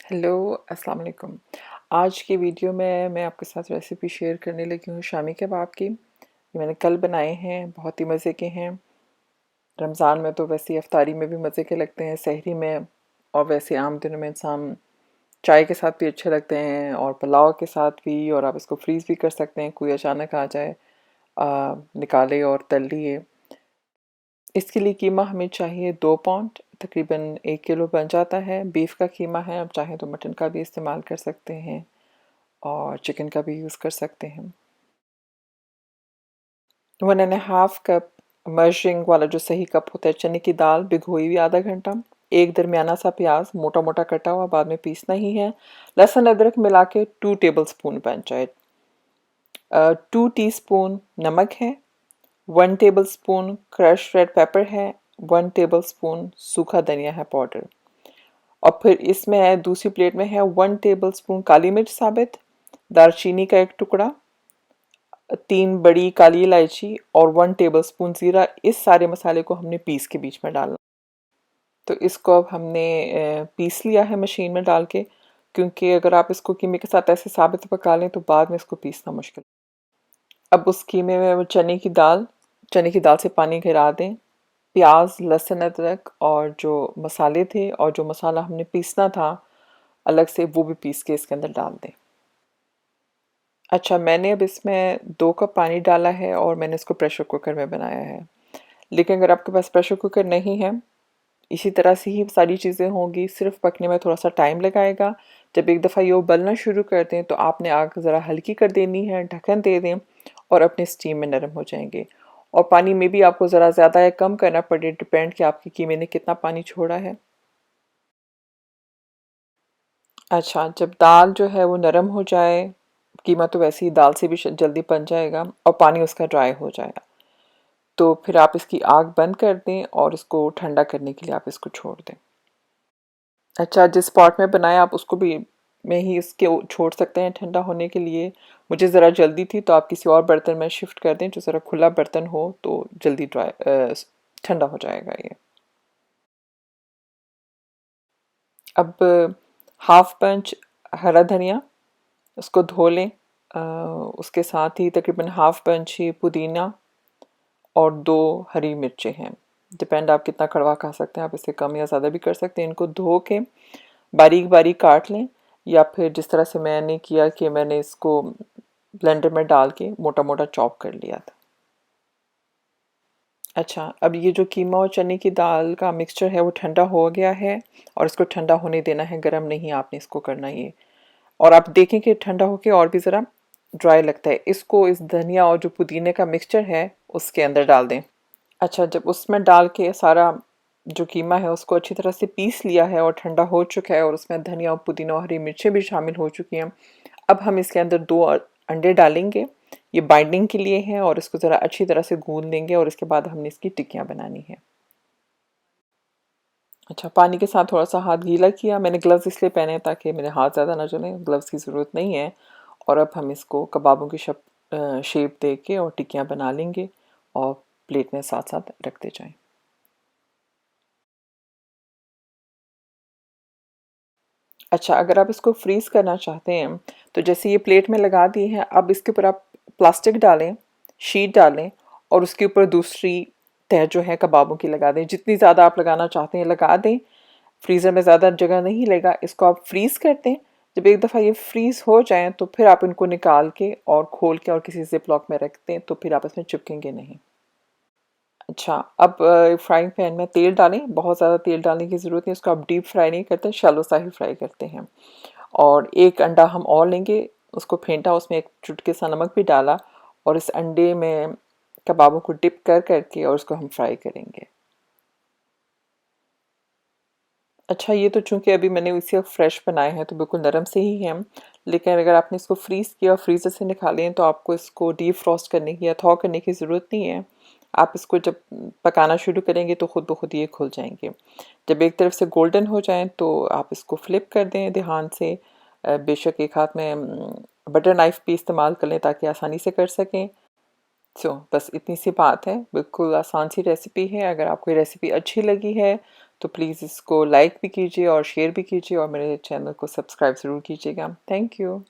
Hello अस्सलाम वालेकुम। आज की वीडियो में मैं आपके साथ रेसिपी शेयर करने लगी हूँ शामी कबाब की। ये मैंने कल बनाए हैं, बहुत ही मज़े के हैं। रमज़ान में तो वैसे ही इफ्तारी में भी मज़े के लगते हैं, सहरी में और वैसे आम दिनों में इंसान चाय के साथ भी अच्छे लगते हैं और पुलाव के साथ भी। और आप इसको फ्रीज़ भी कर सकते हैं, कोई अचानक आ जाए निकाले और तल लिए। इसके लिए कीमा हमें चाहिए 2 पाउंड, तकरीबन 1 किलो बन जाता है। बीफ का कीमा है, आप चाहें तो मटन का भी इस्तेमाल कर सकते हैं और चिकन का भी यूज़ कर सकते हैं। 1.5 कप मर्शिंग वाला जो सही कप होता है चने की दाल भिगोई हुई आधा घंटा। एक दरमियाना सा प्याज मोटा मोटा कटा हुआ, बाद में पीसना ही है। लहसुन अदरक मिला के 2 टेबल स्पून बन जाए। 2 टीस्पून नमक है। 1 table spoon crush red pepper है। 1 टेबल स्पून सूखा धनिया है पाउडर। और फिर इसमें है, दूसरी प्लेट में है 1 टेबल स्पून काली मिर्च साबित, दालचीनी का 1 टुकड़ा, 3 बड़ी काली इलायची और 1 टेबल स्पून ज़ीरा। इस सारे मसाले को हमने पीस के बीच में डालना। तो इसको अब हमने पीस लिया है मशीन में डाल के, क्योंकि अगर आप इसको कीमे के साथ ऐसे साबित पका लें तो बाद में इसको पीसना मुश्किल। अब उस कीमे में वो चने की दाल से पानी गिरा दें। प्याज लहसुन अदरक और जो मसाले थे और जो मसाला हमने पीसना था अलग से, वो भी पीस के इसके अंदर डाल दें। अच्छा, मैंने अब इसमें 2 कप पानी डाला है और मैंने इसको प्रेशर कुकर में बनाया है। लेकिन अगर आपके पास प्रेशर कुकर नहीं है, इसी तरह से ही सारी चीज़ें होंगी, सिर्फ पकने में थोड़ा सा टाइम लगाएगा। जब एक दफ़ा ये उबलना शुरू कर दें तो आपने आग ज़रा हल्की कर देनी है, ढक्कन दे दें और अपने स्टीम में नरम हो जाएंगे। और पानी में भी आपको ज़रा ज़्यादा या कम करना पड़े, डिपेंड कि आपके कीमे ने कितना पानी छोड़ा है। अच्छा, जब दाल जो है वो नरम हो जाए, कीमा तो वैसे ही दाल से भी जल्दी बन जाएगा और पानी उसका ड्राई हो जाएगा, तो फिर आप इसकी आग बंद कर दें और इसको ठंडा करने के लिए आप इसको छोड़ दें। अच्छा, जिस पॉट में बनाया आप उसको भी में ही इसके छोड़ सकते हैं ठंडा होने के लिए। मुझे ज़रा जल्दी थी तो आप किसी और बर्तन में शिफ्ट कर दें जो ज़रा खुला बर्तन हो, तो जल्दी ठंडा हो जाएगा ये। अब हाफ पंच हरा धनिया, उसको धो लें। उसके साथ ही तकरीबन हाफ पंच ही पुदीना और 2 हरी मिर्चें हैं। डिपेंड आप कितना कड़वा खा सकते हैं, आप इससे कम या ज़्यादा भी कर सकते हैं। इनको धो के बारीक बारीक काट लें, या फिर जिस तरह से मैंने किया कि मैंने इसको ब्लेंडर में डाल के मोटा मोटा चॉप कर लिया था। अच्छा, अब ये जो कीमा और चने की दाल का मिक्सचर है वो ठंडा हो गया है और इसको ठंडा होने देना है, गर्म नहीं आपने इसको करना ये। और आप देखें कि ठंडा होके और भी ज़रा ड्राई लगता है, इसको इस धनिया और जो पुदीने का मिक्सचर है उसके अंदर डाल दें। अच्छा, जब उसमें डाल के सारा जो कीमा है उसको अच्छी तरह से पीस लिया है और ठंडा हो चुका है और उसमें धनिया और पुदीना और हरी मिर्चें भी शामिल हो चुकी हैं, अब हम इसके अंदर 2 अंडे डालेंगे। ये बाइंडिंग के लिए हैं और इसको ज़रा अच्छी तरह से गूंद लेंगे और इसके बाद हमने इसकी टिक्कियाँ बनानी है। अच्छा, पानी के साथ थोड़ा सा हाथ गीला किया, मैंने ग्लव्स इसलिए पहने हैं ताकि मेरे हाथ ज़्यादा ना जलें, ग्लव्स की ज़रूरत नहीं है। और अब हम इसको कबाबों की शेप दे के और टिक्कियाँ बना लेंगे और प्लेट में साथ साथ रखते जाएं। अच्छा, अगर आप इसको फ्रीज़ करना चाहते हैं तो जैसे ये प्लेट में लगा दी है, अब इसके ऊपर आप प्लास्टिक डालें, शीट डालें और उसके ऊपर दूसरी तह जो है कबाबों की लगा दें। जितनी ज़्यादा आप लगाना चाहते हैं लगा दें। फ्रीज़र में ज़्यादा जगह नहीं लेगा, इसको आप फ्रीज़ कर दें। जब एक दफ़ा ये फ्रीज़ हो जाएँ तो फिर आप इनको निकाल के और खोल के और किसी ज़िप-लॉक में रख दें, तो फिर आप इसमें चिपकेंगे नहीं। अच्छा, अब फ्राइंग पैन में तेल डालें, बहुत ज़्यादा तेल डालने की ज़रूरत नहीं, इसको आप डीप फ्राई नहीं करते, शैलो सा ही फ्राई करते हैं। और एक अंडा हम और लेंगे, उसको फेंटा, उसमें एक चुटकी सा नमक भी डाला और इस अंडे में कबाबों को डिप कर करके और उसको हम फ्राई करेंगे। अच्छा, ये तो चूँकि अभी मैंने इसे फ्रेश बनाए हैं तो बिल्कुल नरम से ही हैं, लेकिन अगर आपने इसको फ्रीज़ किया और फ्रीज़र से निकाले हैं तो आपको इसको डीप फ्रॉस्ट करने की या थॉ करने की ज़रूरत नहीं है। आप इसको जब पकाना शुरू करेंगे तो खुद ब खुद ये खुल जाएँगे। जब एक तरफ से गोल्डन हो जाएँ तो आप इसको फ्लिप कर दें ध्यान से। बेशक एक हाथ में बटर नाइफ़ भी इस्तेमाल कर लें ताकि आसानी से कर सकें। बस इतनी सी बात है, बिल्कुल आसान सी रेसिपी है। अगर आपको ये रेसिपी अच्छी लगी है तो प्लीज़ इसको लाइक भी कीजिए और शेयर भी कीजिए और मेरे चैनल को सब्सक्राइब ज़रूर कीजिएगा। Thank you.